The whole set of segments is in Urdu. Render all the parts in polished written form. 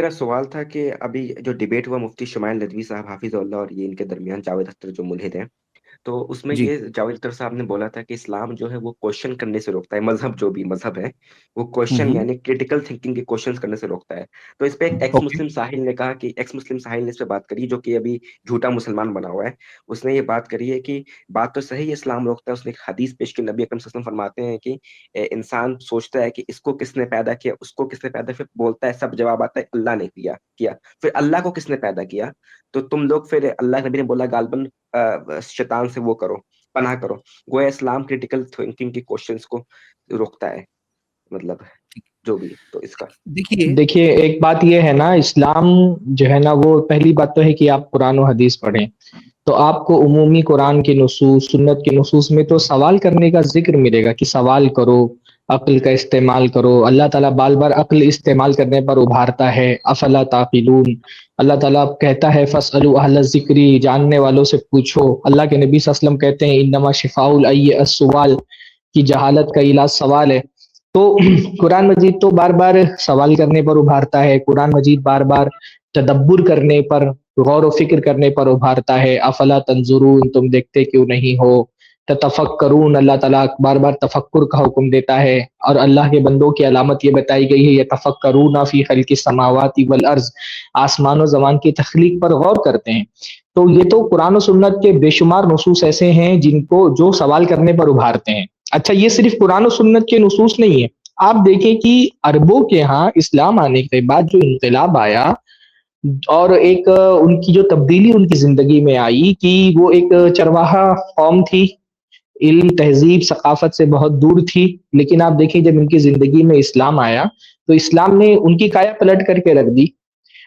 میرا سوال تھا کہ ابھی جو ڈیبیٹ ہوا مفتی شمائل ندوی صاحب حافظ اللہ اور یہ ان کے درمیان جاوید اختر جو ملحد ہیں، تو اس میں جی. یہ جاوید اختر صاحب نے بولا تھا کہ اسلام جو ہے وہ کوشچن کرنے سے روکتا ہے، مذہب جو بھی مذہب ہے وہ کوشچن ہوں. یعنی کریٹیکل تھنکنگ کے کوشچنس کرنے سے روکتا ہے۔ تو اس پہ ایک ایکس اوکے. مسلم ساحل نے کہا کہ ایکس مسلم ساحل نے اس پہ بات کری جو کہ ابھی جھوٹا مسلمان بنا ہوا ہے۔ اس نے یہ بات کری ہے کہ بات تو صحیح ہے، اسلام روکتا ہے۔ اس نے ایک حدیث پیش کی، نبی اکرم صلی اللہ علیہ وسلم فرماتے ہیں کہ انسان سوچتا ہے کہ اس کو کس نے پیدا کیا، اس کو کس نے پیدا، پھر بولتا ہے، سب جواب آتا ہے اللہ نے کیا، پھر اللہ کو کس نے پیدا کیا؟ تو تم لوگ پھر اللہ نبی نے بولا غالباً شیطان سے وہ کرو، پناہ کرو۔ گویا اسلام کریٹیکل تھنکنگ کے کوشچنس کو روکتا ہے، مطلب جو بھی تو اس کا دیکھیے. دیکھیے ایک بات یہ ہے نا، اسلام جو ہے نا، وہ پہلی بات تو ہے کہ آپ قرآن و حدیث پڑھیں تو آپ کو عمومی قرآن کے نصوص، سنت کے نصوص میں تو سوال کرنے کا ذکر ملے گا کہ سوال کرو، عقل کا استعمال کرو۔ اللہ تعالیٰ بار بار عقل استعمال کرنے پر ابھارتا ہے، افلا تعقلون۔ اللہ تعالیٰ کہتا ہے فاسألوا اہل الذکر، جاننے والوں سے پوچھو۔ اللہ کے نبی صلی اللہ علیہ وسلم کہتے ہیں انما شفاء العی السؤال، کی جہالت کا علاج سوال ہے۔ تو قرآن مجید تو بار بار سوال کرنے پر ابھارتا ہے، قرآن مجید بار بار تدبر کرنے پر، غور و فکر کرنے پر ابھارتا ہے۔ افلا تنظرون، تم دیکھتے کیوں نہیں ہو؟ تتفکرون، اللہ تعالیٰ بار بار تفکر کا حکم دیتا ہے، اور اللہ کے بندوں کی علامت یہ بتائی گئی ہے یتفکرون فی خلق السماوات والارض، آسمان و زمان کی تخلیق پر غور کرتے ہیں۔ تو یہ تو قرآن و سنت کے بے شمار نصوص ایسے ہیں جن کو جو سوال کرنے پر ابھارتے ہیں۔ اچھا، یہ صرف قرآن و سنت کے نصوص نہیں ہے، آپ دیکھیں کہ عربوں کے ہاں اسلام آنے کے بعد جو انقلاب آیا اور ایک ان کی جو تبدیلی ان کی زندگی میں آئی کہ وہ ایک چرواہا قوم تھی، علم تہذیب ثقافت سے بہت دور تھی، لیکن آپ دیکھیں جب ان کی زندگی میں اسلام آیا تو اسلام نے ان کی کایا پلٹ کر کے رکھ دی،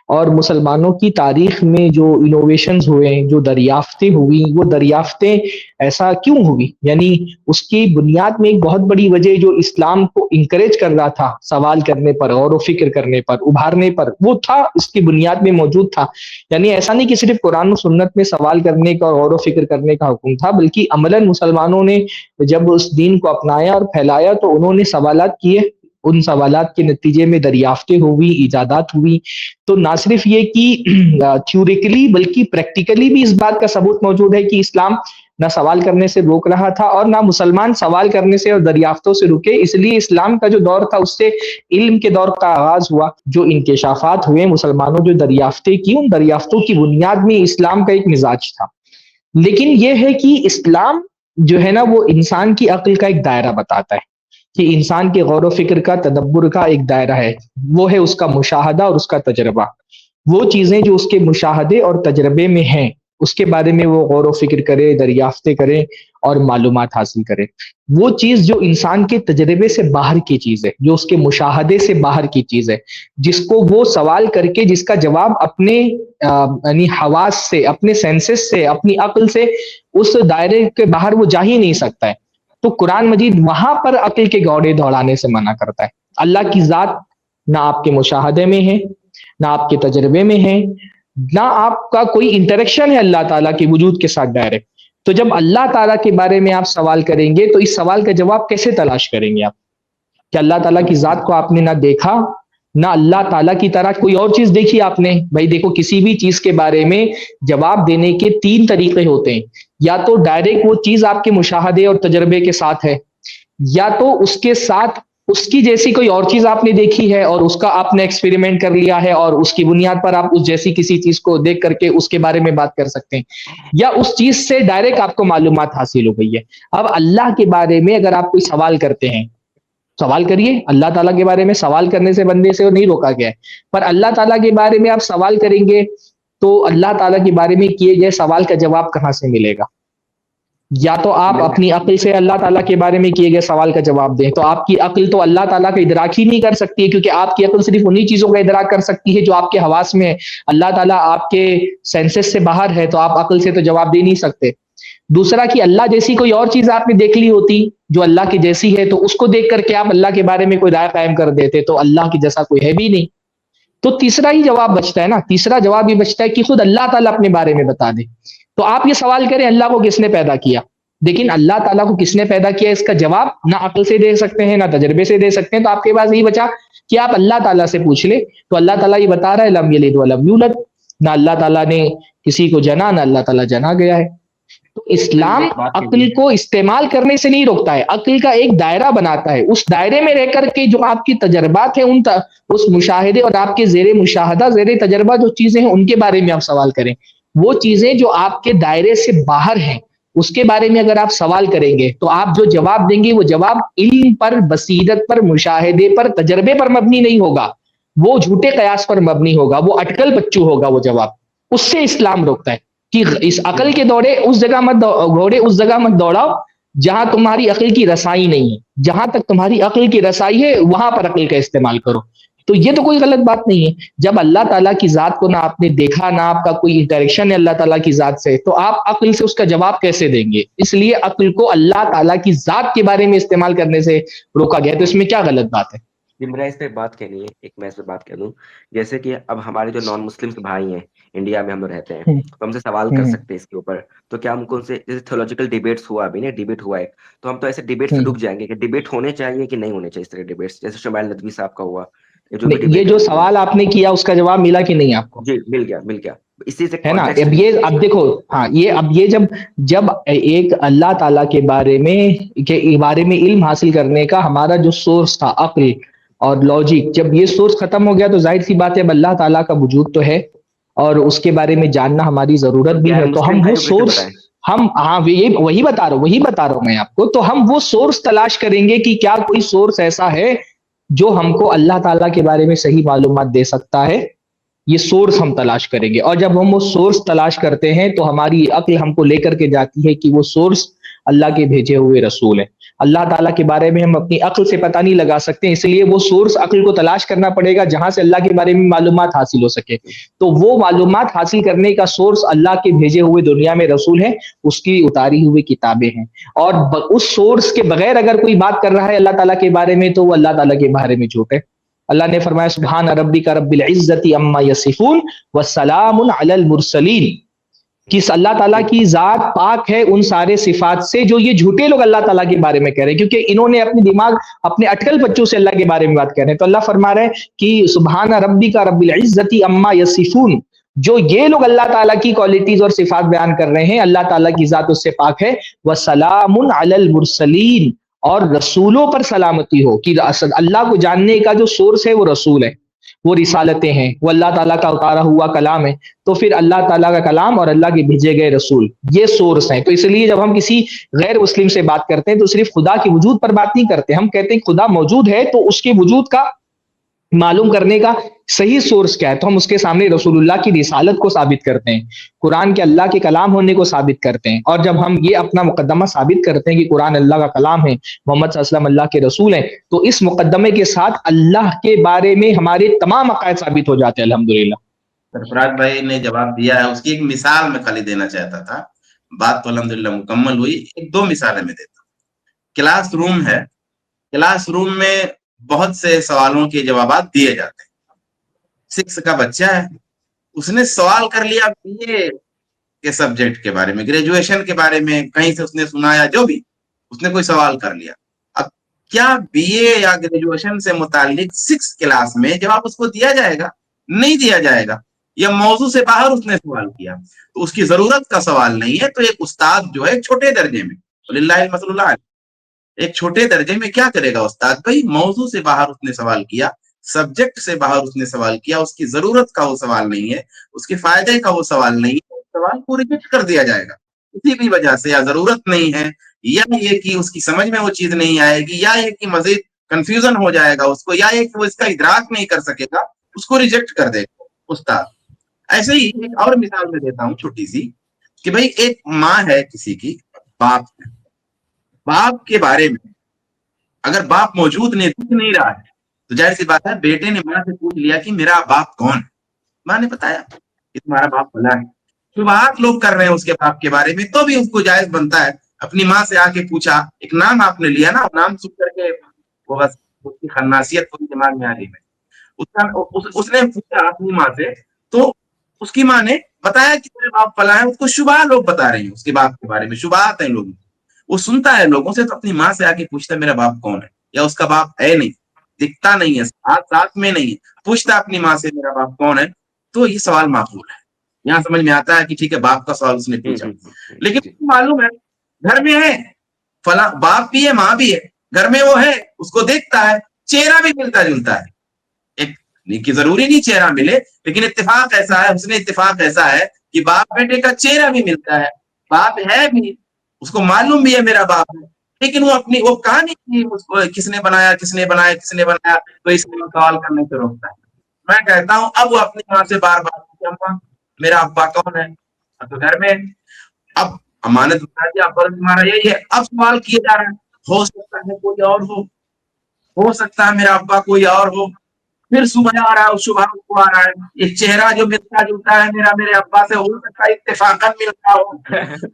اور مسلمانوں کی تاریخ میں جو انوویشنز ہوئے، جو دریافتیں ہوئی، وہ دریافتیں ایسا کیوں ہوئی؟ یعنی اس کی بنیاد میں ایک بہت بڑی وجہ جو اسلام کو انکریج کر رہا تھا سوال کرنے پر، غور و فکر کرنے پر، ابھارنے پر، وہ تھا، اس کی بنیاد میں موجود تھا۔ یعنی ایسا نہیں کہ صرف قرآن و سنت میں سوال کرنے کا، غور و فکر کرنے کا حکم تھا، بلکہ عملاً مسلمانوں نے جب اس دین کو اپنایا اور پھیلایا تو انہوں نے سوالات کیے، ان سوالات کے نتیجے میں دریافتیں ہوئی، ایجادات ہوئی۔ تو نہ صرف یہ کہ تھیوریکلی بلکہ پریکٹیکلی بھی اس بات کا ثبوت موجود ہے کہ اسلام نہ سوال کرنے سے روک رہا تھا اور نہ مسلمان سوال کرنے سے اور دریافتوں سے رکے۔ اس لیے اسلام کا جو دور تھا اس سے علم کے دور کا آغاز ہوا، جو انکشافات ہوئے، مسلمانوں جو دریافتیں کی، ان دریافتوں کی بنیاد میں اسلام کا ایک مزاج تھا۔ لیکن یہ ہے کہ اسلام جو ہے نا، وہ انسان کی عقل کا ایک دائرہ بتاتا ہے کہ انسان کے غور و فکر کا، تدبر کا ایک دائرہ ہے، وہ ہے اس کا مشاہدہ اور اس کا تجربہ۔ وہ چیزیں جو اس کے مشاہدے اور تجربے میں ہیں اس کے بارے میں وہ غور و فکر کرے، دریافتیں کرے اور معلومات حاصل کرے۔ وہ چیز جو انسان کے تجربے سے باہر کی چیز ہے، جو اس کے مشاہدے سے باہر کی چیز ہے، جس کو وہ سوال کر کے جس کا جواب اپنے یعنی حواس سے، اپنے سینسز سے، اپنی عقل سے اس دائرے کے باہر وہ جا ہی نہیں سکتا ہے، تو قرآن مجید وہاں پر عقل کے گھوڑے دوڑانے سے منع کرتا ہے۔ اللہ کی ذات نہ آپ کے مشاہدے میں ہے، نہ آپ کے تجربے میں ہے، نہ آپ کا کوئی انٹریکشن ہے اللہ تعالیٰ کے وجود کے ساتھ ڈائریکٹ۔ تو جب اللہ تعالیٰ کے بارے میں آپ سوال کریں گے تو اس سوال کا جواب کیسے تلاش کریں گے آپ؟ کہ اللہ تعالیٰ کی ذات کو آپ نے نہ دیکھا، نہ اللہ تعالیٰ کی طرح کوئی اور چیز دیکھی آپ نے۔ بھائی دیکھو، کسی بھی چیز کے بارے میں جواب دینے کے تین طریقے ہوتے ہیں، یا تو ڈائریکٹ وہ چیز آپ کے مشاہدے اور تجربے کے ساتھ ہے، یا تو اس کے ساتھ اس کی جیسی کوئی اور چیز آپ نے دیکھی ہے اور اس کا آپ نے ایکسپیریمنٹ کر لیا ہے اور اس کی بنیاد پر آپ اس جیسی کسی چیز کو دیکھ کر کے اس کے بارے میں بات کر سکتے ہیں، یا اس چیز سے ڈائریکٹ آپ کو معلومات حاصل ہو گئی ہے۔ اب اللہ کے بارے میں اگر آپ کوئی سوال کرتے ہیں، سوال کریے، اللہ تعالیٰ کے بارے میں سوال کرنے سے بندے سے نہیں روکا گیا ہے، پر اللہ تعالیٰ کے بارے میں آپ سوال کریں گے تو اللہ تعالیٰ کے بارے میں کیے گئے سوال کا جواب کہاں سے ملے گا؟ یا تو آپ میں اپنی عقل سے اللہ تعالیٰ کے بارے میں کیے گئے سوال کا جواب دیں، تو آپ کی عقل تو اللہ تعالیٰ کا ادراک ہی نہیں کر سکتی ہے، کیونکہ آپ کی عقل صرف انہی چیزوں کا ادراک کر سکتی ہے جو آپ کے حواس میں ہے۔ اللہ تعالیٰ آپ کے سینسز سے باہر ہے، تو آپ عقل سے تو جواب دے نہیں سکتے۔ دوسرا کہ اللہ جیسی کوئی اور چیز آپ نے دیکھ لی ہوتی جو اللہ کی جیسی ہے، تو اس کو دیکھ کر کے آپ اللہ کے بارے میں کوئی رائے قائم کر دیتے، تو اللہ کی جیسا کوئی ہے بھی نہیں۔ تو تیسرا ہی جواب بچتا ہے نا، تیسرا جواب یہ بچتا ہے کہ خود اللہ تعالیٰ اپنے بارے میں بتا دے۔ تو آپ یہ سوال کریں اللہ کو کس نے پیدا کیا؟ لیکن اللہ تعالیٰ کو کس نے پیدا کیا اس کا جواب نہ عقل سے دے سکتے ہیں نہ تجربے سے دے سکتے ہیں. تو آپ کے پاس یہی بچا کہ آپ اللہ تعالیٰ سے پوچھ لیں. تو اللہ تعالیٰ یہ بتا رہا ہے لم یلد ولم یولد، نہ اللہ تعالیٰ نے کسی کو جنا نہ اللہ تعالیٰ جنا گیا ہے. تو اسلام عقل کو استعمال کرنے سے نہیں روکتا ہے، عقل کا ایک دائرہ بناتا ہے. اس دائرے میں رہ کر کے جو آپ کی تجربات ہیں اس مشاہدے اور آپ کے زیر مشاہدہ زیر تجربہ جو چیزیں ہیں ان کے بارے میں آپ سوال کریں. وہ چیزیں جو آپ کے دائرے سے باہر ہیں اس کے بارے میں اگر آپ سوال کریں گے تو آپ جو جواب دیں گے وہ جواب علم پر، بصیرت پر، مشاہدے پر، تجربے پر مبنی نہیں ہوگا، وہ جھوٹے قیاس پر مبنی ہوگا، وہ اٹکل بچو ہوگا وہ جواب. اس سے اسلام روکتا ہے کہ اس عقل کے دوڑے اس جگہ مت گھوڑے اس جگہ مت دوڑاؤ جہاں تمہاری عقل کی رسائی نہیں ہے. جہاں تک تمہاری عقل کی رسائی ہے وہاں پر عقل کا استعمال کرو. تو یہ تو کوئی غلط بات نہیں ہے. جب اللہ تعالیٰ کی ذات کو نہ آپ نے دیکھا نہ آپ کا کوئی انٹریکشن ہے اللہ تعالیٰ کی ذات سے، تو آپ عقل سے اس کا جواب کیسے دیں گے؟ اس لیے عقل کو اللہ تعالیٰ کی ذات کے بارے میں استعمال کرنے سے روکا گیا. تو اس میں کیا غلط بات ہے؟ میرا اس پہ بات کہنی ہے، ایک میں اس پہ بات کر دوں. جیسے کہ اب ہمارے جو نان مسلم بھائی ہیں انڈیا میں ہم لوگ رہتے ہیں، تو ہم سے سوال کر سکتے ہیں اس کے اوپر. تو کیا ہم کو ان سے جیسے تھیولوجیکل ڈیبیٹس ہوا ابھی نا، ڈیبیٹ ہوا ہے، تو ہم تو ایسے ڈیبیٹ سے ڈوب جائیں گے کہ ڈیبیٹ ہونے چاہیے کہ نہیں ہونے چاہیے. اس طرح ڈیبیٹس جیسے شمائل ندوی صاحب کا ہوا، یہ جو بھی یہ ڈیبیٹ جو ہوئی ہے. سوال آپ نے کیا اس کا جواب ملا کہ نہیں آپ کو؟ جی مل گیا، مل گیا. اسی سے ہے نا. کانٹیکسٹ اب یہ اب دیکھو ہاں یہ جب ایک اللہ تعالیٰ کے بارے میں علم حاصل کرنے کا ہمارا جو سورس تھا عقل اور لاجک، جب یہ سورس ختم ہو گیا تو ظاہر سی بات ہے اب اللہ تعالیٰ کا وجود تو ہے اور اس کے بارے میں جاننا ہماری ضرورت بھی ہے. تو مسلم ہم وہ بھائیوں کو کیسے سورس بتائیں؟ ہاں وہی بتا رہا ہوں میں آپ کو. تو ہم وہ سورس تلاش کریں گے کہ کیا کوئی سورس ایسا ہے جو ہم کو اللہ تعالیٰ کے بارے میں صحیح معلومات دے سکتا ہے. یہ سورس ہم تلاش کریں گے، اور جب ہم وہ سورس تلاش کرتے ہیں تو ہماری عقل ہم کو لے کر کے جاتی ہے کہ وہ سورس اللہ کے بھیجے ہوئے رسول ہے. اللہ تعالیٰ کے بارے میں ہم اپنی عقل سے پتہ نہیں لگا سکتے، اس لیے وہ سورس عقل کو تلاش کرنا پڑے گا جہاں سے اللہ کے بارے میں معلومات حاصل ہو سکے. تو وہ معلومات حاصل کرنے کا سورس اللہ کے بھیجے ہوئے دنیا میں رسول ہے، اس کی اتاری ہوئی کتابیں ہیں. اور اس سورس کے بغیر اگر کوئی بات کر رہا ہے اللہ تعالیٰ کے بارے میں تو وہ اللہ تعالیٰ کے بارے میں جھوٹ ہے. اللہ نے فرمایا سبحان ربک رب العزت عما یصفون والسلام علی المرسلین، کہ اللہ تعالیٰ کی ذات پاک ہے ان سارے صفات سے جو یہ جھوٹے لوگ اللہ تعالیٰ کے بارے میں کہہ رہے ہیں، کیونکہ انہوں نے اپنے دماغ اپنے اٹکل بچوں سے اللہ کے بارے میں بات کر رہے ہیں. تو اللہ فرما رہے ہیں کہ سبحان ربک رب العزت عما یصفون، جو یہ لوگ اللہ تعالیٰ کی کوالٹیز اور صفات بیان کر رہے ہیں اللہ تعالیٰ کی ذات اس سے پاک ہے. وسلام علی المرسلین، اور رسولوں پر سلامتی ہو، کہ اللہ کو جاننے کا جو سورس ہے وہ رسول ہے، وہ رسالتیں ہیں، وہ اللہ تعالیٰ کا اتارا ہوا کلام ہے. تو پھر اللہ تعالیٰ کا کلام اور اللہ کے بھیجے گئے رسول یہ سورس ہیں. تو اس لیے جب ہم کسی غیر مسلم سے بات کرتے ہیں تو صرف خدا کے وجود پر بات نہیں کرتے، ہم کہتے ہیں خدا موجود ہے تو اس کے وجود کا معلوم کرنے کا صحیح سورس کیا ہے. تو ہم اس کے سامنے رسول اللہ کی رسالت کو ثابت کرتے ہیں، قرآن کے اللہ کے کلام ہونے کو ثابت کرتے ہیں. اور جب ہم یہ اپنا مقدمہ ثابت کرتے ہیں کہ قرآن اللہ کا کلام ہے، محمد صلی اللہ علیہ وسلم اللہ کے رسول ہیں، تو اس مقدمے کے ساتھ اللہ کے بارے میں ہمارے تمام عقائد ثابت ہو جاتے ہیں الحمدللہ. سرفراز بھائی نے جواب دیا ہے، اس کی ایک مثال میں خالی دینا چاہتا تھا. بات تو الحمدللہ مکمل ہوئی. ایک دو مثالیں میں دیتا ہوں. کلاس روم ہے، کلاس روم میں بہت سے سوالوں کے جوابات دیے جاتے ہیں. 6 کا بچہ ہے، اس نے سوال کر لیا BA کے سبجیکٹ کے بارے میں، گریجویشن کے بارے میں، کہیں سے اس نے سنا یا جو بھی اس نے کوئی سوال کر لیا. اب کیا BA یا گریجویشن سے متعلق 6 کلاس میں جواب اس کو دیا جائے گا؟ نہیں دیا جائے گا. یا موضوع سے باہر اس نے سوال کیا تو اس کی ضرورت کا سوال نہیں ہے. تو ایک استاد جو ہے چھوٹے درجے میں، وللہ المثل الاعلی، ایک چھوٹے درجے میں کیا کرے گا استاد بھائی؟ موضوع سے باہر اس نے سوال کیا، سبجیکٹ سے باہر اس نے سوال کیا، اس کی ضرورت کا وہ سوال نہیں ہے، اس کے فائدے کا وہ سوال نہیں ہے، سوال کو ریجیکٹ کر دیا جائے گا کسی بھی وجہ سے. یا ضرورت نہیں ہے، یا یہ کہ اس کی سمجھ میں وہ چیز نہیں آئے گی، یا یہ کہ مزید کنفیوژن ہو جائے گا اس کو، یا یہ کہ وہ اس کا ادراک نہیں کر سکے گا، اس کو ریجیکٹ کر دے گا استاد. ایسے ہی ایک اور مثال میں دیتا ہوں چھوٹی سی، کہ بھائی ایک ماں ہے کسی کی، باپ ہے، باپ کے بارے میں اگر باپ موجود نہیں دکھ نہیں رہا ہے تو ظاہر سی بات ہے بیٹے نے ماں سے پوچھ لیا کہ میرا باپ کون ہے. ماں نے بتایا کہ تمہارا باپ فلاں ہے. شبہات لوگ کر رہے ہیں اس کے باپ کے بارے میں، تو بھی اس کو جائز بنتا ہے. اپنی ماں سے آ کے پوچھا، ایک نام آپ نے لیا نا، نام سن کر کے وہ بس اس کی خناسیت پوری دماغ میں آ رہی ہے. اس نے پوچھا اپنی ماں سے، تو اس کی ماں نے بتایا کہ میرے باپ فلاں ہے. اس کو شبہ لوگ بتا رہے ہیں اس کے باپ کے بارے میں، شبہات ہیں لوگوں. وہ سنتا ہے لوگوں سے تو اپنی ماں سے آ کے پوچھتا ہے میرا باپ کون ہے, یا اس کا باپ ہے نہیں, دکھتا نہیں ہے, ساتھ میں نہیں ہے, پوچھتا اپنی ماں سے میرا باپ کون ہے, تو یہ سوال معقول ہے. یہاں سمجھ میں آتا ہے کہ ٹھیک ہے باپ کا سوال اس نے پوچھا, لیکن معلوم ہے گھر میں ہے فلاں باپ بھی ہے ماں بھی ہے, گھر میں وہ ہے, اس کو دیکھتا ہے, چہرہ بھی ملتا جلتا ہے, ایک ضروری نہیں چہرہ ملے, لیکن اتفاق ایسا ہے, اس نے اتفاق ایسا ہے کہ باپ بیٹے کا چہرہ بھی ملتا ہے, باپ ہے بھی, اس کو معلوم بھی ہے میرا باپ ہے, لیکن وہ کہانی کس نے بنایا کس نے بنایا کس نے بنایا, تو اس لیے سوال کرنے سے روکتا ہے. میں کہتا ہوں اب وہ اپنی ماں سے بار بار پوچھتا میرا ابا کون ہے, اب تو گھر میں اب امانت بتا دیا, ابا تمہارا یہی ہے, اب سوال کیا جا رہا ہے, ہو سکتا ہے کوئی اور ہو سکتا ہے میرا ابا کوئی اور ہو, پھر صبح آ رہا ہے, صبح کو آ رہا ہے, یہ چہرہ جو ملتا جلتا ہے میرے ابا سے, ہو سکتا ہے اتفاقاً ملتا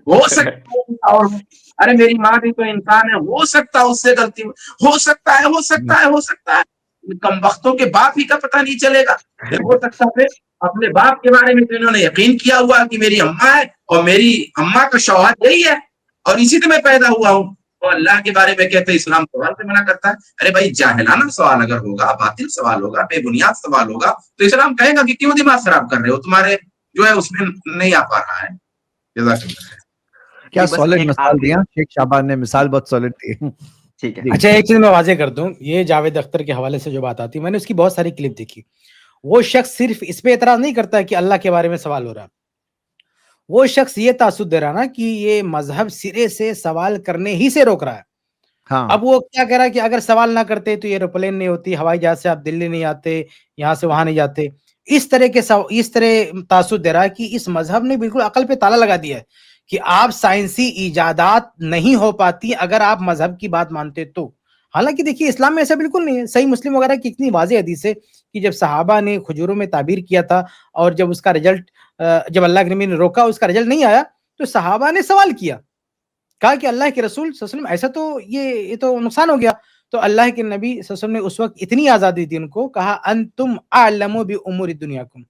ہو سکتا ہے اور ارے میری ماں بھی تو انسان ہے, ہو سکتا ہے اس سے غلطی ہو سکتا ہے, کم وقتوں کے باپ ہی کا پتہ نہیں چلے گا. ہو سکتا ہے اپنے باپ کے بارے میں تو انہوں نے یقین کیا ہوا کہ میری اماں ہے اور میری اماں کا شوہر یہی ہے اور اسی سے میں پیدا ہوا ہوں, اور اللہ کے بارے میں کہتے اسلام سوال سے منع کرتا ہے. ارے بھائی جاہلانہ سوال اگر ہوگا, باطل سوال ہوگا, بے بنیاد سوال ہوگا, تو اسلام کہے گا کہ کیوں دماغ خراب کر رہے ہو, تمہارے جو ہے اس میں نہیں آ پا رہا ہے. جزاک اللہ. کیا سالڈ مثال دیا شیخ شعبان نے, مثال بہت سالڈ دی. ٹھیک ہے. اچھا ایک چیز میں واضح کر دوں, یہ جاوید اختر کے حوالے سے جو بات آتی ہے, میں نے اس کی بہت ساری کلپ دیکھی. وہ شخص صرف اس پہ اعتراض نہیں کرتا کہ اللہ کے بارے میں سوال ہو رہا, وہ شخص یہ تاثر دے رہا نا کہ یہ مذہب سرے سے سوال کرنے ہی سے روک رہا ہے. اب وہ کیا کہہ رہا ہے کہ اگر سوال نہ کرتے تو یہ ایروپلین نہیں ہوتی, ہوائی جہاز سے آپ دلی نہیں آتے, یہاں سے وہاں نہیں جاتے. اس طرح تاثر دے رہا ہے کہ اس مذہب نے بالکل عقل پہ تالا لگا دیا ہے کہ آپ سائنسی ایجادات نہیں ہو پاتی اگر آپ مذہب کی بات مانتے تو. حالانکہ دیکھیے اسلام میں ایسا بالکل نہیں ہے. صحیح مسلم وغیرہ کی اتنی واضح حدیث ہے کہ جب صحابہ نے کھجوروں میں تعبیر کیا تھا اور جب اس کا رزلٹ, جب اللہ کے نبی نے روکا, اس کا رزلٹ نہیں آیا, تو صحابہ نے سوال کیا, کہا کہ اللہ کے رسول صلی اللہ علیہ وسلم ایسا تو یہ تو نقصان ہو گیا. تو اللہ کے نبی صلی اللہ علیہ وسلم نے اس وقت اتنی آزادی دی ان کو, کہا انتم اعلم بامور دنیاکم,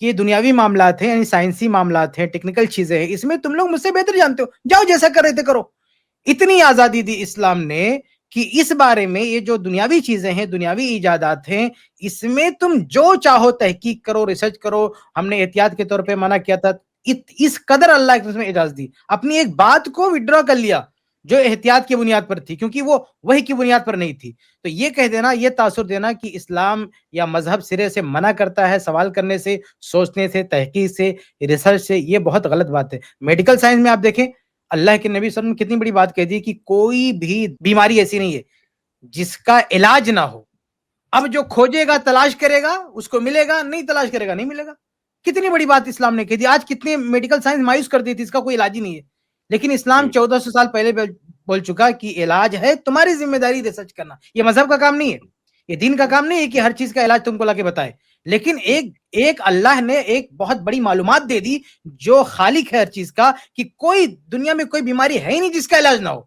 یہ دنیاوی معاملات ہیں, یعنی سائنسی معاملات ہیں, ٹیکنیکل چیزیں ہیں, اس میں تم لوگ مجھ سے بہتر جانتے ہو, جاؤ جیسا کر رہے تھے کرو. اتنی آزادی دی اسلام نے کہ اس بارے میں یہ جو دنیاوی چیزیں ہیں, دنیاوی ایجادات ہیں, اس میں تم جو چاہو تحقیق کرو, ریسرچ کرو. ہم نے احتیاط کے طور پہ منع کیا تھا, اس قدر اللہ کے رسول نے اجازت دی, اپنی ایک بات کو وڈرا کر لیا جو احتیاط کی بنیاد پر تھی, کیونکہ وہ وحی کی بنیاد پر نہیں تھی. تو یہ کہہ دینا, یہ تاثر دینا کہ اسلام یا مذہب سرے سے منع کرتا ہے سوال کرنے سے, سوچنے سے, تحقیق سے, ریسرچ سے, یہ بہت غلط بات ہے. میڈیکل سائنس میں آپ دیکھیں, اللہ کے نبی صلی اللہ علیہ وسلم نے کتنی بڑی بات کہہ دی کہ کوئی بھی بیماری ایسی نہیں ہے جس کا علاج نہ ہو. اب جو کھوجے گا تلاش کرے گا اس کو ملے گا, نہیں تلاش کرے گا نہیں ملے گا. کتنی بڑی بات اسلام نے کہہ دی. آج کتنے میڈیکل سائنس مایوس کر دی تھی, اس کا کوئی علاج ہی نہیں ہے, لیکن اسلام 1400 سال پہلے بول چکا کہ علاج ہے, تمہاری ذمہ داری ریسرچ کرنا. یہ مذہب کا کام نہیں ہے, یہ دین کا کام نہیں ہے کہ ہر چیز کا علاج تم کو لا کے بتائے, لیکن ایک اللہ نے ایک بہت بڑی معلومات دے دی جو خالق ہے ہر چیز کا, کہ کوئی دنیا میں کوئی بیماری ہے ہی نہیں جس کا علاج نہ ہو.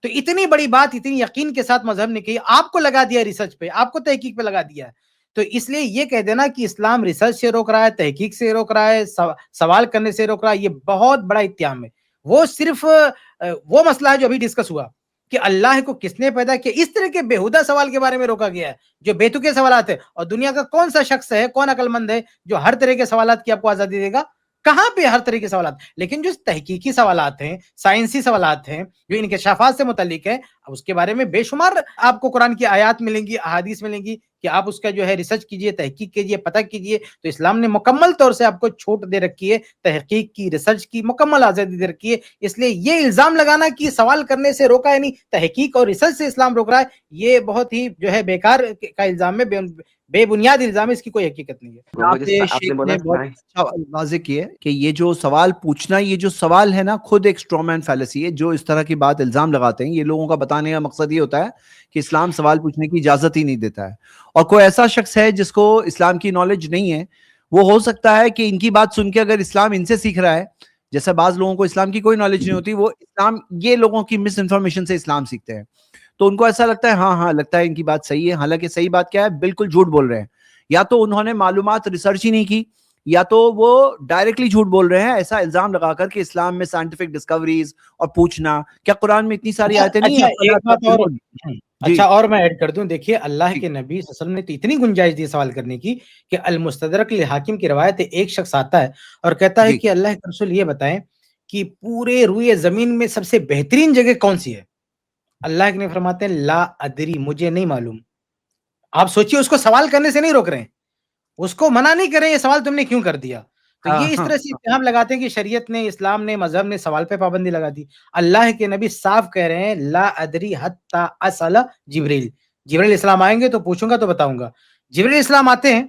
تو اتنی بڑی بات اتنی یقین کے ساتھ مذہب نے کہی, آپ کو لگا دیا ریسرچ پہ, آپ کو تحقیق پہ لگا دیا ہے. تو اس لیے یہ کہہ دینا کہ اسلام ریسرچ سے روک رہا ہے, تحقیق سے روک رہا ہے, سوال کرنے سے روک رہا ہے, یہ بہت بڑا اتہام ہے. وہ صرف وہ مسئلہ ہے جو ابھی ڈسکس ہوا کہ اللہ کو کس نے پیدا کیا, اس طرح کے بےہودہ سوال کے بارے میں روکا گیا ہے جو بے تکے سوالات ہیں. اور دنیا کا کون سا شخص ہے, کون عقل مند ہے جو ہر طرح کے سوالات کی آپ کو آزادی دے گا؟ کہاں پہ ہر طرح کے سوالات. لیکن جو تحقیقی سوالات ہیں, سائنسی سوالات ہیں, جو انکشافات سے متعلق ہے, اس کے بارے میں بے شمار آپ کو قرآن کی آیات ملیں گی, احادیث ملیں گی کہ آپ اس کا جو ہے ریسرچ کیجئے, تحقیق کیجئے, پتہ کیجئے. تو اسلام نے مکمل طور سے آپ کو چھوٹ دے رکھی ہے, تحقیق کی, ریسرچ کی مکمل آزادی دے رکھی ہے. اس لیے یہ الزام لگانا کہ سوال کرنے سے روکا ہے, نہیں تحقیق اور ریسرچ سے اسلام روک رہا ہے, یہ بہت ہی جو ہے بیکار کا الزام ہے, بے بنیاد الزام ہے, اس کی کوئی حقیقت نہیں ہے. شیخ نے بہت اچھا واضح کیا کہ یہ جو سوال پوچھنا, یہ جو سوال ہے نا, خود ایک اسٹرومین فیلسی ہے. جو اس طرح کی بات الزام لگاتے ہیں, یہ لوگوں کا بتانے کا مقصد یہ ہوتا ہے کہ اسلام سوال پوچھنے کی اجازت ہی نہیں دیتا ہے. اور کوئی ایسا شخص ہے جس کو اسلام کی نالج نہیں ہے, وہ ہو سکتا ہے کہ ان کی بات سن کے اگر اسلام ان سے سیکھ رہا ہے, جیسے بعض لوگوں کو اسلام کی کوئی نالج نہیں ہوتی, وہ اسلام یہ لوگوں کی مس انفارمیشن سے اسلام سیکھتے ہیں, تو ان کو ایسا لگتا ہے ہاں لگتا ہے ان کی بات صحیح ہے. حالانکہ صحیح بات کیا ہے, بالکل جھوٹ بول رہے ہیں. یا تو انہوں نے معلومات ریسرچ ہی نہیں کی, یا تو وہ ڈائریکٹلی جھوٹ بول رہے ہیں ایسا الزام لگا کر کہ اسلام میں سائنٹیفک ڈسکوریز اور پوچھنا. کیا قرآن میں اتنی ساری آیتیں نہیں ہیں؟ ایک بات اور اچھا اور میں ایڈ کر دوں. دیکھیے اللہ کے نبی صلی اللہ علیہ وسلم نے تو اتنی گنجائش دی سوال کرنے کی کہ المستدرک للحاکم کی روایت ہے، ایک شخص آتا ہے اور کہتا ہے کہ اللہ کے رسول یہ بتائیں کہ پورے روئے زمین میں سب سے بہترین جگہ کون سی ہے؟ اللہ کے نبی فرماتے ہیں لا ادری، مجھے نہیں معلوم. آپ سوچیے اس کو سوال کرنے سے نہیں روک رہے ہیں، اس کو منع نہیں کر رہے ہیں یہ سوال تم نے کیوں کر دیا. تو یہ اس طرح سے اتہام لگاتے ہیں کہ شریعت نے، اسلام نے، مذہب نے سوال پہ پابندی لگا دی. اللہ کے نبی صاف کہہ رہے ہیں لا ادری حتی اسأل جبریل. جبریل السلام آئیں گے تو پوچھوں گا تو بتاؤں گا. جبریل السلام آتے ہیں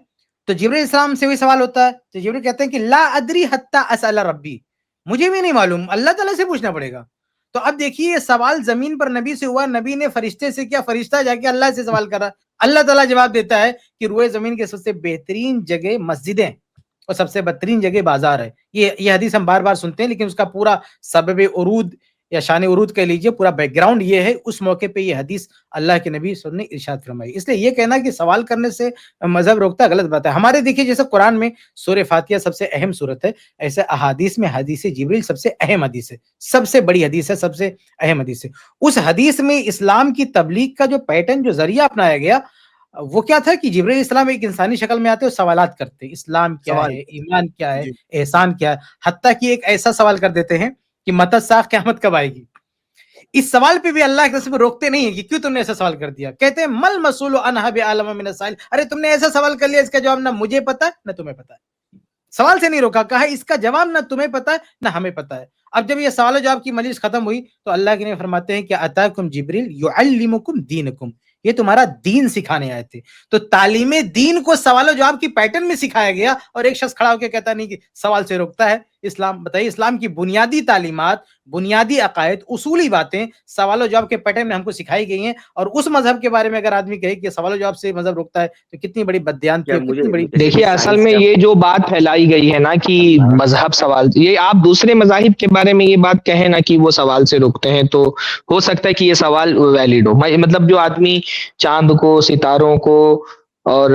تو جبریل السلام سے بھی سوال ہوتا ہے تو جبریل کہتے ہیں کہ لا ادری حتی اسأل ربی، مجھے بھی نہیں معلوم، اللہ تعالیٰ سے پوچھنا پڑے گا. تو اب دیکھیے یہ سوال زمین پر نبی سے ہوا، نبی نے فرشتے سے کیا، فرشتہ جا کے اللہ سے سوال کرا. اللہ تعالیٰ جواب دیتا ہے کہ روئے زمین کے سب سے بہترین جگہ مسجدیں اور سب سے بدترین جگہ بازار ہے. یہ حدیث ہم بار بار سنتے ہیں لیکن اس کا پورا سبب عروج یا شان عروج کہہ لیجئے، پورا بیک گراؤنڈ یہ ہے. اس موقع پہ یہ حدیث اللہ کے نبی صلی اللہ علیہ وسلم نے ارشاد فرمائی. اس لیے یہ کہنا کہ سوال کرنے سے مذہب روکتا ہے غلط بات ہے. ہمارے دیکھیے جیسے قرآن میں سورہ فاتحہ سب سے اہم سورت ہے، ایسے احادیث میں حدیث جبریل سب سے اہم حدیث ہے، سب سے بڑی حدیث ہے، سب سے اہم حدیث ہے. اس حدیث میں اسلام کی تبلیغ کا جو پیٹرن، جو ذریعہ اپنایا گیا وہ کیا تھا کہ جبریل السلام ایک انسانی شکل میں آتے اور سوالات کرتے، اسلام کیا ہے، ایمان کیا ہے، احسان کیا ہے. حتیٰ کہ ایک ایسا سوال کر دیتے ہیں کہ متی الساعہ، قیامت کب آئے گی. اس سوال پہ بھی اللہ کے رسول روکتے نہیں ہیں کہ کیوں تم نے ایسا سوال کر دیا. کہتے ہیں مل مسئول عنہا بعلم من السائل، ارے تم نے ایسا سوال کر لیا اس کا جواب نہ مجھے پتا ہے نہ تمہیں پتا ہے. سوال سے نہیں روکا، کہا اس کا جواب نہ تمہیں پتا ہے نہ ہمیں پتا ہے. اب جب یہ سوال و جواب کی مجلس ختم ہوئی تو اللہ کے نبی فرماتے ہیں کہ اتاکم جبریل یعلمکم دینکم، یہ تمہارا دین سکھانے آئے تھے. تو تعلیم دین کو سوال و جواب کی پیٹرن میں سکھایا گیا اور ایک شخص کھڑا ہو کے کہتا نہیں کہ سوال سے روکتا ہے اسلام. بتائیے اسلام کی بنیادی تعلیمات، بنیادی عقائد، اصولی باتیں سوال و جواب کے پیٹرن میں ہم کو سکھائی گئی ہیں. اور اس مذہب کے بارے میں اگر آدمی کہے کہ سوال و جواب سے مذہب روکتا ہے تو کتنی بڑی بددیانتی ہے، کتنی بڑی. دیکھیے اصل میں یہ جو بات پھیلائی گئی ہے نا کہ مذہب سوال، یہ آپ دوسرے مذاہب کے بارے میں یہ بات کہیں نا کہ وہ سوال سے روکتے ہیں تو ہو سکتا ہے کہ یہ سوال ویلڈ ہو. مطلب جو آدمی چاند کو، ستاروں کو اور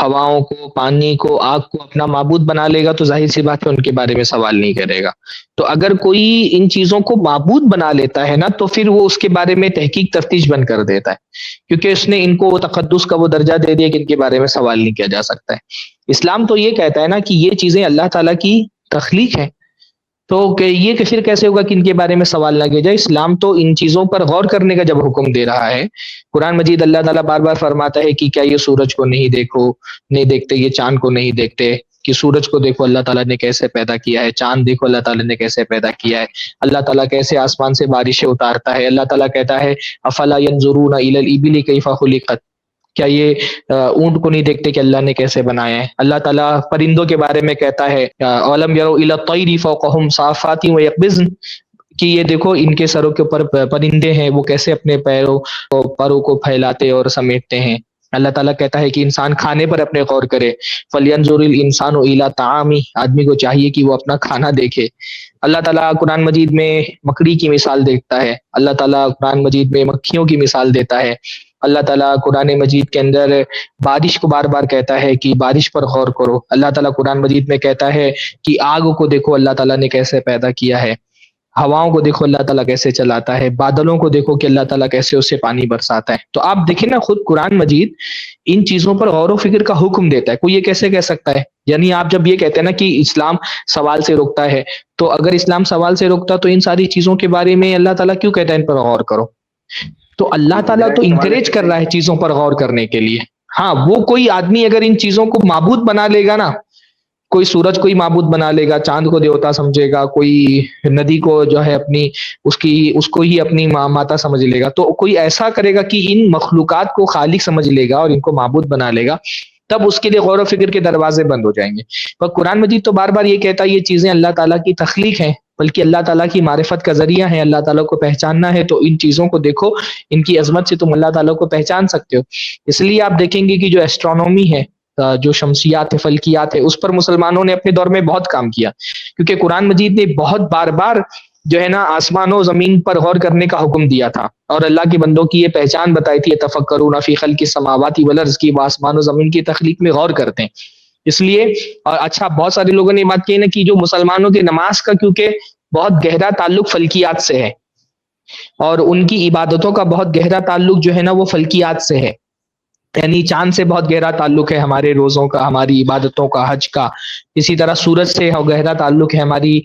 ہواؤں کو، پانی کو، آگ کو اپنا معبود بنا لے گا تو ظاہر سی بات ہے ان کے بارے میں سوال نہیں کرے گا. تو اگر کوئی ان چیزوں کو معبود بنا لیتا ہے نا تو پھر وہ اس کے بارے میں تحقیق تفتیش بند کر دیتا ہے، کیونکہ اس نے ان کو تقدس کا وہ درجہ دے دیا کہ ان کے بارے میں سوال نہیں کیا جا سکتا ہے. اسلام تو یہ کہتا ہے نا کہ یہ چیزیں اللہ تعالیٰ کی تخلیق ہے، تو کہ یہ پھر کیسے ہوگا کہ ان کے بارے میں سوال نہ کیا جائے. اسلام تو ان چیزوں پر غور کرنے کا جب حکم دے رہا ہے، قرآن مجید اللہ تعالیٰ بار بار فرماتا ہے کہ کیا یہ سورج کو نہیں دیکھتے، یہ چاند کو نہیں دیکھتے کہ سورج کو دیکھو اللہ تعالیٰ نے کیسے پیدا کیا ہے، چاند دیکھو اللہ تعالیٰ نے کیسے پیدا کیا ہے، اللہ تعالیٰ کیسے آسمان سے بارشیں اتارتا ہے. اللہ تعالیٰ کہتا ہے افلا ينظرون الى الابل کیف خلقت، کیا یہ اونٹ کو نہیں دیکھتے کہ اللہ نے کیسے بنایا ہے. اللہ تعالیٰ پرندوں کے بارے میں کہتا ہے اولم یروا الی الطیر فوقہم صافات ویقبضن، کہ یہ دیکھو ان کے سروں کے اوپر پرندے ہیں، وہ کیسے اپنے پروں کو پھیلاتے اور سمیٹتے ہیں. اللہ تعالیٰ کہتا ہے کہ انسان کھانے پر اپنے غور کرے. فَلْيَنْظُرِ الْإِنسَانُ إِلَىٰ طَعَامِهِ، آدمی کو چاہیے کہ وہ اپنا کھانا دیکھے. اللہ تعالیٰ قرآن مجید میں مکڑی کی مثال دیتا ہے، اللہ تعالیٰ قرآن مجید میں مکھیوں کی مثال دیتا ہے. اللہ تعالیٰ قرآن مجید کے اندر بارش کو بار بار کہتا ہے کہ بارش پر غور کرو. اللہ تعالیٰ قرآن مجید میں کہتا ہے کہ آگ کو دیکھو اللہ تعالیٰ نے کیسے پیدا کیا ہے، ہواؤں کو دیکھو اللہ تعالیٰ کیسے چلاتا ہے، بادلوں کو دیکھو کہ اللہ تعالیٰ کیسے اس سے پانی برساتا ہے. تو آپ دیکھیں نا خود قرآن مجید ان چیزوں پر غور و فکر کا حکم دیتا ہے. کوئی یہ کیسے کہہ سکتا ہے؟ یعنی آپ جب یہ کہتے ہیں نا کہ اسلام سوال سے روکتا ہے، تو اگر اسلام سوال سے روکتا تو ان ساری چیزوں کے بارے میں اللہ تعالیٰ کیوں کہتا ہے ان پر غور کرو؟ تو اللہ تعالیٰ تو انکریج کر رہا ہے چیزوں پر غور کرنے کے لیے. ہاں وہ کوئی آدمی اگر ان چیزوں کو معبود بنا لے گا نا، کوئی سورج کو ہی معبود بنا لے گا، چاند کو دیوتا سمجھے گا، کوئی ندی کو جو ہے اپنی اس کو ہی اپنی ماتا سمجھ لے گا، تو کوئی ایسا کرے گا کہ ان مخلوقات کو خالق سمجھ لے گا اور ان کو معبود بنا لے گا، تب اس کے لیے غور و فکر کے دروازے بند ہو جائیں گے. پر قرآن مجید تو بار بار یہ کہتا ہے یہ چیزیں اللہ تعالیٰ کی تخلیق ہیں، بلکہ اللہ تعالیٰ کی معرفت کا ذریعہ ہے. اللہ تعالیٰ کو پہچاننا ہے تو ان چیزوں کو دیکھو، ان کی عظمت سے تم اللہ تعالیٰ کو پہچان سکتے ہو. اس لیے آپ دیکھیں گے کہ جو ایسٹرونومی ہے، جو شمسیات فلکیات ہے، اس پر مسلمانوں نے اپنے دور میں بہت کام کیا، کیونکہ قرآن مجید نے بہت بار بار جو ہے نا آسمان و زمین پر غور کرنے کا حکم دیا تھا اور اللہ کے بندوں کی یہ پہچان بتائی تھی، تفکرون فی خلق السماوات والارض، کی وہ آسمان و زمین کی تخلیق میں غور کرتے ہیں. اس لیے اور اچھا بہت سارے لوگوں نے یہ بات کہی نا کہ جو مسلمانوں کی نماز کا کیونکہ بہت گہرا تعلق فلکیات سے ہے اور ان کی عبادتوں کا بہت گہرا تعلق جو ہے نا وہ فلکیات سے ہے، یعنی چاند سے بہت گہرا تعلق ہے ہمارے روزوں کا، ہماری عبادتوں کا، حج کا، اسی طرح سورج سے گہرا تعلق ہے ہماری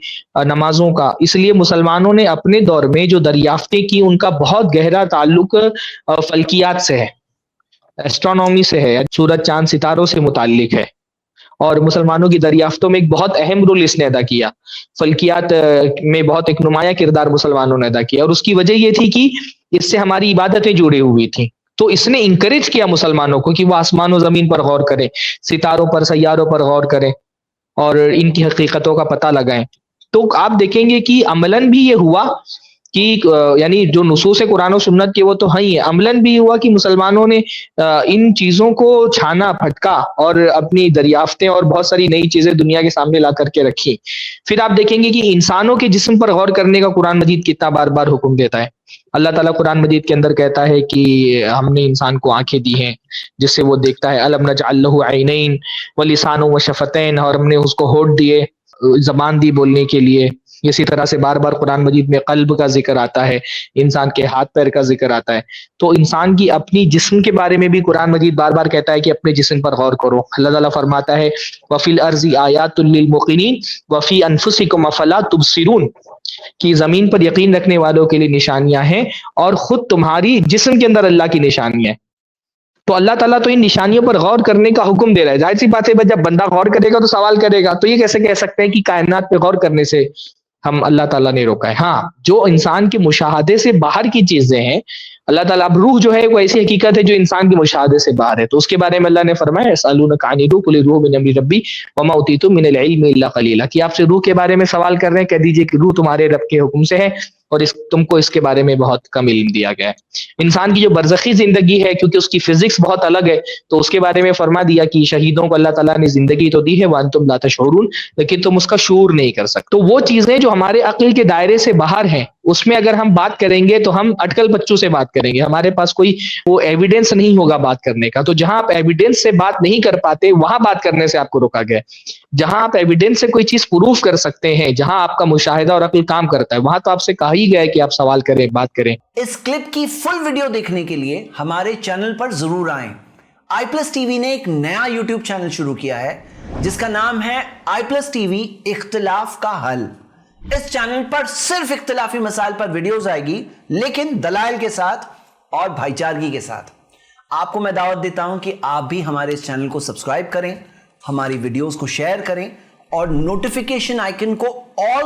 نمازوں کا۔ اس لیے مسلمانوں نے اپنے دور میں جو دریافتیں کی ان کا بہت گہرا تعلق فلکیات سے ہے، ایسٹرونومی سے ہے، سورج چاند ستاروں سے متعلق ہے، اور مسلمانوں کی دریافتوں میں ایک بہت اہم رول اس نے ادا کیا، فلکیات میں بہت ایک نمایاں کردار مسلمانوں نے ادا کیا، اور اس کی وجہ یہ تھی کہ اس سے ہماری عبادتیں جڑی ہوئی تھیں، تو اس نے انکریج کیا مسلمانوں کو کہ وہ آسمان و زمین پر غور کریں، ستاروں پر، سیاروں پر غور کریں اور ان کی حقیقتوں کا پتہ لگائیں۔ تو آپ دیکھیں گے کہ عملاً بھی یہ ہوا کہ یعنی جو نصوص قرآن و سنت کے وہ تو ہیں ہی، عملاً بھی ہوا کہ مسلمانوں نے ان چیزوں کو چھانا پھٹکا اور اپنی دریافتیں اور بہت ساری نئی چیزیں دنیا کے سامنے لا کر کے رکھی۔ پھر آپ دیکھیں گے کہ انسانوں کے جسم پر غور کرنے کا قرآن مجید کتنا بار بار حکم دیتا ہے۔ اللہ تعالیٰ قرآن مجید کے اندر کہتا ہے کہ ہم نے انسان کو آنکھیں دی ہیں جس سے وہ دیکھتا ہے، الم نجعل لہ عینین ولسانا وشفتین، اور ہم نے اس کو ہونٹ دیے، زبان دی بولنے کے لیے۔ اسی طرح سے بار بار قرآن مجید میں قلب کا ذکر آتا ہے، انسان کے ہاتھ پیر کا ذکر آتا ہے۔ تو انسان کی اپنی جسم کے بارے میں بھی قرآن مجید بار بار کہتا ہے کہ اپنے جسم پر غور کرو۔ اللہ تعالیٰ فرماتا ہے وَفِي الْأَرْضِ آیَاتٌ لِّلْمُوقِنِينَ وَفِي أَنفُسِكُمْ أَفَلَا تُبْصِرُونَ، کہ زمین پر یقین رکھنے والوں کے لیے نشانیاں ہیں اور خود تمہاری جسم کے اندر اللہ کی نشانیاں ہیں۔ تو اللہ تعالیٰ تو ان نشانیوں پر غور کرنے کا حکم دے رہا ہے۔ ظاہر سی بات ہے جب بندہ غور کرے گا تو سوال کرے گا، تو یہ کیسے کہہ سکتے ہیں کہ کائنات پہ غور کرنے سے ہم اللہ تعالیٰ نے روکا ہے؟ ہاں، جو انسان کے مشاہدے سے باہر کی چیزیں ہیں، اللہ تعالیٰ، اب روح جو ہے وہ ایسی حقیقت ہے جو انسان کے مشاہدے سے باہر ہے، تو اس کے بارے میں اللہ نے فرمایا یسألونک عن الروح قل الروح من امر ربی وما اوتیتم من العلم الا قلیلا، کہ آپ سے روح کے بارے میں سوال کر رہے ہیں، کہہ دیجئے کہ روح تمہارے رب کے حکم سے ہے اور تم کو اس کے بارے میں بہت کم علم دیا گیا ہے۔ انسان کی جو برزخی زندگی ہے کیونکہ اس کی فزکس بہت الگ ہے، تو اس کے بارے میں فرما دیا کہ شہیدوں کو اللہ تعالیٰ نے زندگی تو دی ہے وانتم لا تشعرون، لیکن تم اس کا شعور نہیں کر سکتے۔ تو وہ چیزیں جو ہمارے عقل کے دائرے سے باہر ہیں، اس میں اگر ہم بات کریں گے تو ہم اٹکل بچوں سے بات کریں گے، ہمارے پاس کوئی وہ ایویڈنس نہیں ہوگا بات کرنے کا۔ تو جہاں آپ ایویڈنس سے بات نہیں کر پاتے وہاں بات کرنے سے آپ کو روکا گیا۔ جہاں آپ ایویڈنس سے کوئی چیز پروف کر سکتے ہیں، جہاں آپ کا مشاہدہ اور عقل کام کرتا ہے، وہاں تو آپ سے کہا ہی گیا ہے کہ آپ سوال کریں، بات کریں۔ اس کلپ کی فل ویڈیو دیکھنے کے لیے ہمارے چینل پر ضرور آئیں۔ آئی پلس ٹی وی نے ایک نیا یوٹیوب چینل شروع کیا ہے جس کا نام ہے آئی پلس ٹی وی اختلاف کا حل۔ اس چینل پر صرف اختلافی مسائل پر ویڈیوز آئے گی، لیکن دلائل کے ساتھ اور بھائی چارگی کے ساتھ۔ آپ کو میں دعوت دیتا ہوں کہ آپ بھی ہمارے اس چینل کو سبسکرائب کریں، ہماری ویڈیوز کو شیئر کریں اور نوٹیفیکیشن آئیکن کو آل